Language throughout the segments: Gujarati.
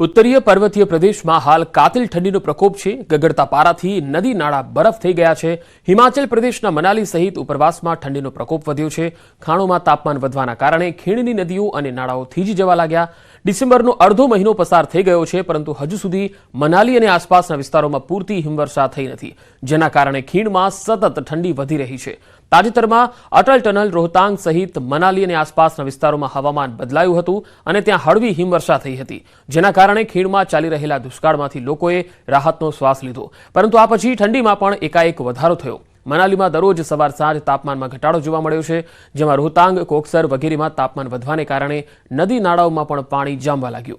ઉત્તરીય પર્વતીય પ્રદેશમાં હાલ કાતિલ ઠંડીનો પ્રકોપ છે। ગગડતા પારાથી નદી નાળા બરફ થઈ ગયા છે। હિમાચલ પ્રદેશના મનાલી સહિત ઉપરવાસમાં ઠંડીનો પ્રકોપ વધ્યો છે। ખાણોમાં તાપમાન વધવાના કારણે ખીણની નદીઓ અને નાળાઓ થીજી જવા લાગ્યા। ડિસેમ્બરનો અડધો મહિનો પસાર થઈ ગયો છે, પરંતુ હજુ સુધી મનાલી અને આસપાસના વિસ્તારોમાં પૂરતી હિમવર્ષા થઈ નથી, જેના કારણે ખીણમાં સતત ઠંડી વધી રહી છે। તાજેતરમાં અટલ ટનલ, રોહતાંગ સહિત મનાલી અને આસપાસના વિસ્તારોમાં હવામાન બદલાયું હતું અને ત્યાં હળવી હિમવર્ષા થઈ હતી, જેના કારણે ખીણમાં ચાલી રહેલા દુષ્કાળમાંથી લોકોએ રાહતનો શ્વાસ લીધો। પરંતુ આ પછી ઠંડીમાં પણ એકાએક વધારો થયો। મનાલીમાં દરરોજ સવાર સાંજ તાપમાનમાં ઘટાડો જોવા મળ્યો છે, જેમાં રોહતાંગ, કોકસર વગેરેમાં તાપમાન વધવાને કારણે નદી નાળાઓમાં પણ પાણી જામવા લાગ્યું।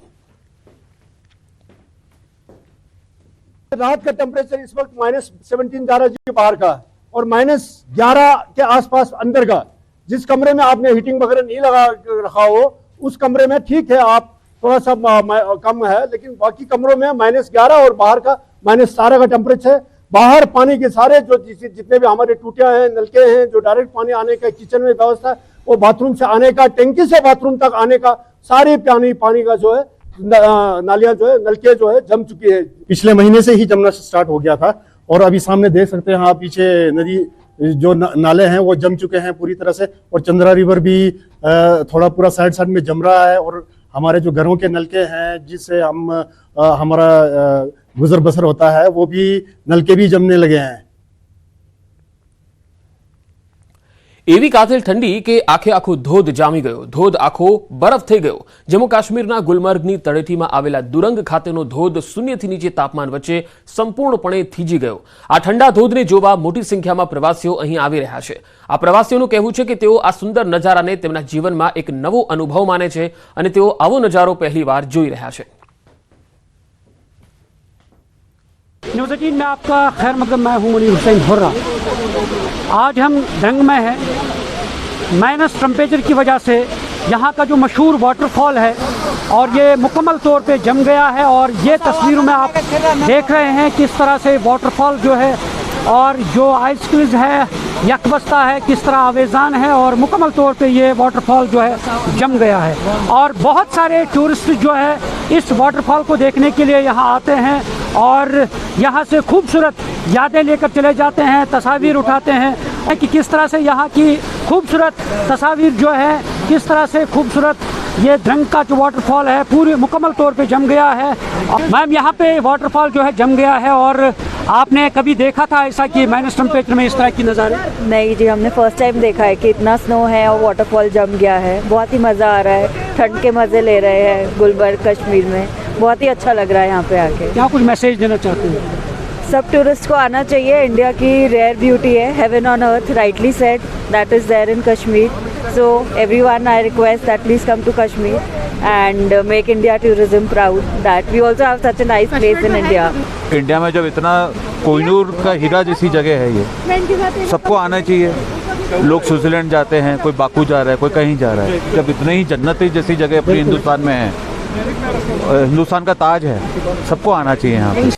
रात का टेम्परेचर इस वक्त -17 जा रहा है बाहर का, और -11 के आसपास अंदर का। जिस कमरे में आपने हीटिंग वगैरह नहीं लगा रखा हो, उस कमरे में ठीक है, आप थोड़ा सा कम है, लेकिन बाकी कमरों में -11 और बाहर का -17 का टेम्परेचर है। बाहर पानी के सारे जो जितने भी हमारे टूटियां हैं, नलके हैं, जो डायरेक्ट पानी आने का किचन में व्यवस्था है, वो बाथरूम से आने का, टैंकी से बाथरूम तक आने का, सारे पानी का जो है नालियां जो है, नलके जो है जम चुकी है। पिछले महीने से ही जमना स्टार्ट हो गया था, और अभी सामने देख सकते हैं आप, पीछे नदी जो नाले हैं वो जम चुके हैं पूरी तरह से, और चंद्रा रिवर भी थोड़ा पूरा साइड में जम रहा है। और हमारे जो घरों के नलके हैं जिससे हमारा गुजर बसर होता है, वो भी नलके भी जमने लगे हैं। એવી કાતિલ ઠંડી કે આખે આખો ધોધ જામી ગયો, ધોધ આખો બરફ થઈ ગયો। જમ્મુ કાશ્મીરના ગુલમર્ગની તળેટીમાં આવેલા દુરંગ ખાતેનો ધોધ શૂન્યથી નીચે તાપમાન વચ્ચે સંપૂર્ણપણે થીજી ગયો। આ ઠંડા ધોધને જોવા મોટી સંખ્યામાં પ્રવાસીઓ અહીં આવી રહ્યા છે। આ પ્રવાસીઓનું કહેવું છે કે તેઓ આ સુંદર નજારાને તેમના જીવનમાં એક નવો અનુભવ માને છે અને તેઓ આવો નજારો પહેલીવાર જોઈ રહ્યા છે। न्यूज़ 18 में आपका खैर मकदम। मैं हूं मुनीर हुसैन हुर्रा। आज हम दंग में हैं। माइनस टेम्परेचर की वजह से यहाँ का जो मशहूर वाटरफॉल है और ये मुकम्मल तौर पे जम गया है, और ये तस्वीरों में आप देख रहे हैं किस तरह से वाटरफॉल जो है और जो आइस क्रीज है, यकबस्ता है, किस तरह आवेजान है, और मुकम्मल तौर पे ये वाटरफॉल जो है जम गया है। और बहुत सारे टूरिस्ट जो है इस वाटरफॉल को देखने के लिए यहाँ आते हैं और यहाँ से खूबसूरत यादें लेकर चले जाते हैं, तस्वीर उठाते हैं कि किस तरह से यहाँ की खूबसूरत तस्वीर जो है, किस तरह से खूबसूरत ये दंग का जो वाटरफॉल है पूरे मुकम्मल तौर पे जम गया है। मैम, यहाँ पे वाटरफॉल जो है जम गया है, और आपने कभी देखा था ऐसा कि माइनस टेम्परेचर में इस तरह की नज़ारे? नहीं जी, हमने फर्स्ट टाइम देखा है कि इतना स्नो है और वाटरफॉल जम गया है। बहुत ही मज़ा आ रहा है, ठंड के मज़े ले रहे हैं गुलबर्ग कश्मीर में। बहुत ही अच्छा लग रहा है यहाँ पे आके। क्या कुछ मैसेज देना चाहते हैं? सब टूरिस्ट को आना चाहिए। इंडिया की रेयर ब्यूटी है, heaven on earth, rightly said, that is there in Kashmir. So everyone, I request that please come to Kashmir and make India tourism proud, that we also have such a nice place in India. India में जब इतना कोहिनूर का हीरा जैसी जगह है, ये सबको आना चाहिए। लोग स्विट्जरलैंड जाते हैं, कोई बाकू जा रहा है, कोई कहीं जा रहा है। जब इतने ही जन्नती जैसी जगह अपने हिंदुस्तान में है, हिंदुस्तान का ताज है, सबको आना चाहिए यहाँ पे।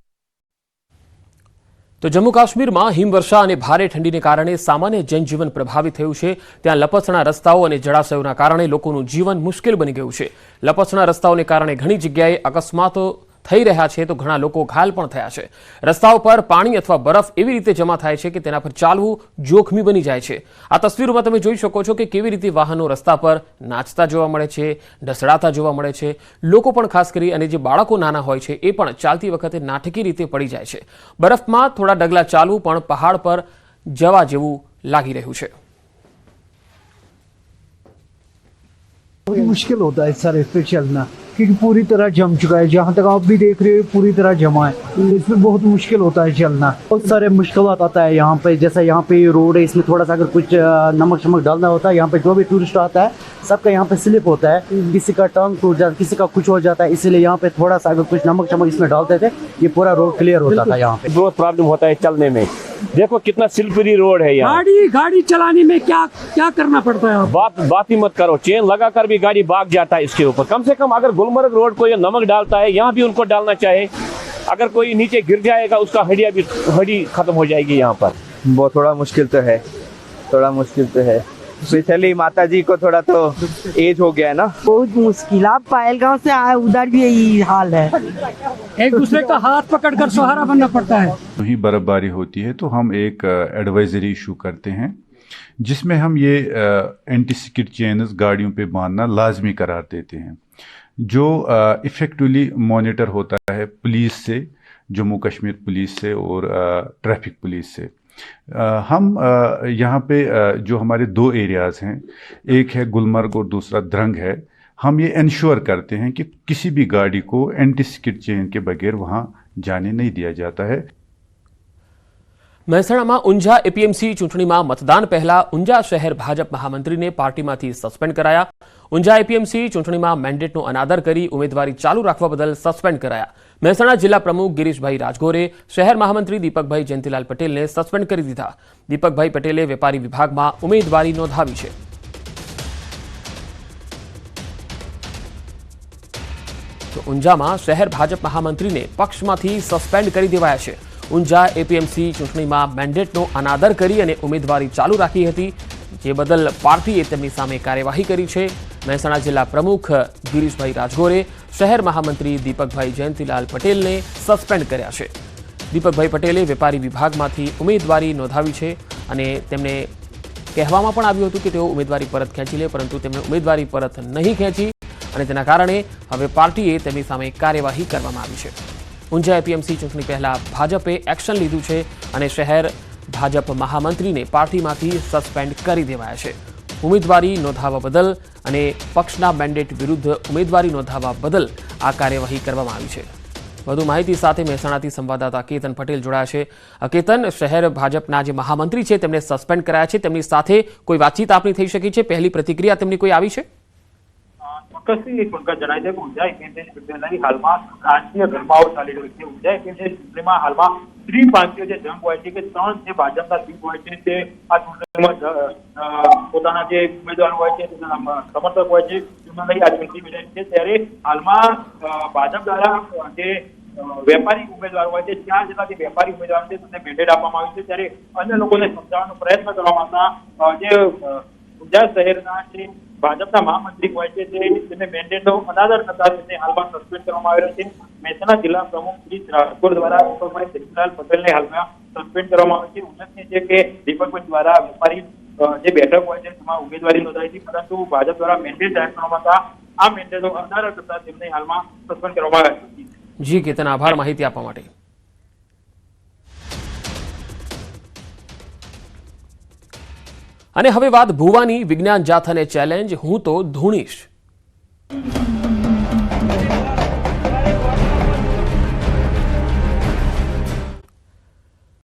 તો જમ્મુ કાશ્મીરમાં હિમવર્ષા અને ભારે ઠંડીને કારણે સામાન્ય જનજીવન પ્રભાવિત થયું છે। ત્યાં લપસણા રસ્તાઓ અને જળાશયોના કારણે લોકોનું જીવન મુશ્કેલ બની ગયું છે। લપસણા રસ્તાઓને કારણે ઘણી જગ્યાએ અકસ્માતો થઈ રહ્યા છે, તો ઘણા લોકો ઘાયલ પણ થયા છે। રસ્તાઓ પર પાણી અથવા બરફ એવી રીતે જમા થાય છે કે તેના પર ચાલવું જોખમી બની જાય છે। આ તસવીરોમાં તમે જોઈ શકો છો કે કેવી રીતે વાહનો રસ્તા પર નાચતા જોવા મળે છે, ઢસડાતા જોવા મળે છે। લોકો પણ ખાસ કરી અને જે બાળકો નાના હોય છે એ પણ ચાલતી વખતે નાટકી રીતે પડી જાય છે। બરફમાં થોડા ડગલા ચાલવું પણ પહાડ પર જવા જેવું લાગી રહ્યું છે। मुश्किल होता है सर इस पे चलना, क्योंकि पूरी तरह जम चुका है। जहाँ तक आप भी देख रहे हो पूरी तरह जमा है, इसमें बहुत मुश्किल होता है चलना। बहुत सारे मुश्किल आता है यहाँ पे। जैसा यहाँ पे रोड है, इसमें थोड़ा सा अगर कुछ नमक शमक डालना होता है, यहाँ पे जो भी टूरिस्ट आता है सबका यहाँ पे स्लिप होता है। किसी का टांग टूट जाता है, किसी का कुछ हो जाता है, इसीलिए यहाँ पे थोड़ा सा अगर कुछ नमक शमक इसमें डालते थे, ये पूरा रोड क्लियर होता था। यहाँ पे बहुत प्रॉब्लम होता है चलने में। देखो कितना स्लिपरी रोड है यहाँ। गाड़ी चलाने में क्या करना पड़ता है? बात ही मत करो, चेन लगाकर भी गाड़ी भाग जाता है इसके ऊपर। कम से कम अगर गुलमर्ग रोड को ये नमक डालता है, यहाँ भी उनको डालना चाहिए। अगर कोई नीचे गिर जाएगा उसका हड्डी खत्म हो जाएगी यहाँ पर। बहुत थोड़ा मुश्किल तो है, थोड़ा मुश्किल तो है। स्पेशली माता जी को थोड़ा तो एज हो गया है ना। बहुत मुश्किल, आप पायलगांव से आए, उधर भी यही हाल है। एक दूसरे का हाथ पकड़कर सहारा बनना पड़ता है। ही बर्फबारी होती है तो हम एक एडवाइजरी इशू करते हैं जिसमें हम ये एंटी स्किड चेन्स गाड़ियों पे बांधना लाजमी करार देते हैं, जो इफ़ेक्टिवली मॉनिटर होता है पुलिस से, जम्मू कश्मीर पुलिस से और ट्रैफिक पुलिस से। हम यहाँ पे जो हमारे 2 एरियाज़ हैं, एक है गुलमर्ग और दूसरा द्रंग है, हम ये इंश्योर करते हैं कि किसी भी गाड़ी को एंटी स्किड चेन के बगैर वहाँ जाने नहीं दिया जाता है। મહેસાણામાં ઊંઝા એપીએમસી ચૂંટણીમાં મતદાન પહેલા ઊંઝા શહેર ભાજપ મહામંત્રીને પાર્ટીમાંથી સસ્પેન્ડ કરાયા. ઊંઝા એપીએમસી ચૂંટણીમાં મેન્ડેટનો અનાદર કરી ઉમેદવારી ચાલુ રાખવા બદલ સસ્પેન્ડ કરાયા. મહેસાણા જિલ્લા પ્રમુખ ગિરીશભાઈ રાજગોરે શહેર મહામંત્રી દીપકભાઈ જયંતિલાલ પટેલને સસ્પેન્ડ કરી દીધા. દીપકભાઈ પટેલે વેપારી વિભાગમાં ઉમેદવારી નોંધાવી છે. તો ઊંઝામાં શહેર ભાજપ મહામંત્રીને પક્ષમાંથી સસ્પેન્ડ કરી દેવાયા છે. ઊંઝા એપીએમસી ચૂંટણીમાં મેન્ડેટનો અનાદર કરી અને ઉમેદવારી ચાલુ રાખી હતી, જે બદલ પાર્ટીએ તેમની સામે કાર્યવાહી કરી છે. મહેસાણા જિલ્લા પ્રમુખ ગિરીશભાઈ રાજગોરે શહેર મહામંત્રી દીપકભાઈ જયંતિલાલ પટેલને સસ્પેન્ડ કર્યા છે. દીપકભાઈ પટેલે વેપારી વિભાગમાંથી ઉમેદવારી નોંધાવી છે અને તેમને કહેવામાં પણ આવ્યું હતું કે તેઓ ઉમેદવારી પરત ખેંચી લે, પરંતુ તેમણે ઉમેદવારી પરત નહીં ખેંચી અને તેના કારણે હવે પાર્ટીએ તેમની સામે કાર્યવાહી કરવામાં આવી છે. ઊંઝા એપીએમસી ચૂંટણી પહેલા ભાજપે એક્શન લીધું છે અને શહેર ભાજપ મહામંત્રીને પાર્ટીમાંથી સસ્પેન્ડ કરી દેવાયા છે. ઉમેદવારી નોંધાવવા બદલ અને પક્ષના મેન્ડેટ વિરુદ્ધ ઉમેદવારી નોંધાવવા બદલ આ કાર્યવાહી કરવામાં આવી છે. વધુ માહિતી સાથે મહેસાણાથી સંવાદદાતા કેતન પટેલ જોડાયા છે. કેતન, શહેર ભાજપના જે મહામંત્રી છે તેમને સસ્પેન્ડ કરાયા છે, તેમની સાથે કોઈ વાતચીત આપની થઈ શકી છે? પહેલી પ્રતિક્રિયા તેમની કોઈ આવી છે? ચોક્કસથી જણાવી દે કે ઊંઝા એપીએમસી ચૂંટણી હાલમાં રાજકીય ગરમાવો ચાલી રહ્યો છે. ઊંઝા એપીએમસી ચૂંટણીમાં હાલમાં ત્રિપાંખીય જે જંગ હોય છે કે 3 જે ભાજપના સીટ હોય છે તે આ ચૂંટણીમાં પોતાના જે ઉમેદવાર હોય છે તેના સમર્થક હોય છે તેમને લઈ આ ચૂંટણી લડાઈ છે. ત્યારે હાલમાં ભાજપ દ્વારા જે વેપારી ઉમેદવાર હોય છે 4 જેટલા જે વેપારી ઉમેદવાર છે તેમને મેન્ડેટ આપવામાં આવ્યું છે. ત્યારે અન્ય લોકોને સમજાવવાનો પ્રયત્ન કરવામાં આવતા જે ઊંઝા શહેરના જે ભાજપના મહામંત્રી હોય છે તેને મેન્ડેટનો અનાદર કરતા તેને હાલમાં સસ્પેન્ડ કરવામાં આવ્યો છે. મહેસાણા જિલ્લા પ્રમુખ શ્રી રાજકોટ દ્વારા દીપકભાઈ જયંતિલાલ પટેલને હાલમાં સસ્પેન્ડ કરવામાં આવ્યો છે. ઉલ્લેખનીય છે કે દીપકભાઈ દ્વારા વેપારી જે બેઠક હોય છે તેમાં ઉમેદવારી નોંધાઈ હતી, પરંતુ ભાજપ દ્વારા મેન્ડેટ જાહેર કરવામાં આવતા આ મેન્ડેટનો અનાદર કરતા તેમને હાલમાં સસ્પેન્ડ કરવામાં આવ્યા છે. જી કેતન, આભાર માહિતી આપવા માટે. અને હવે વાત ભુવાની વિજ્ઞાન જાથ અને ચેલેન્જ હું તો ધૂણીશ.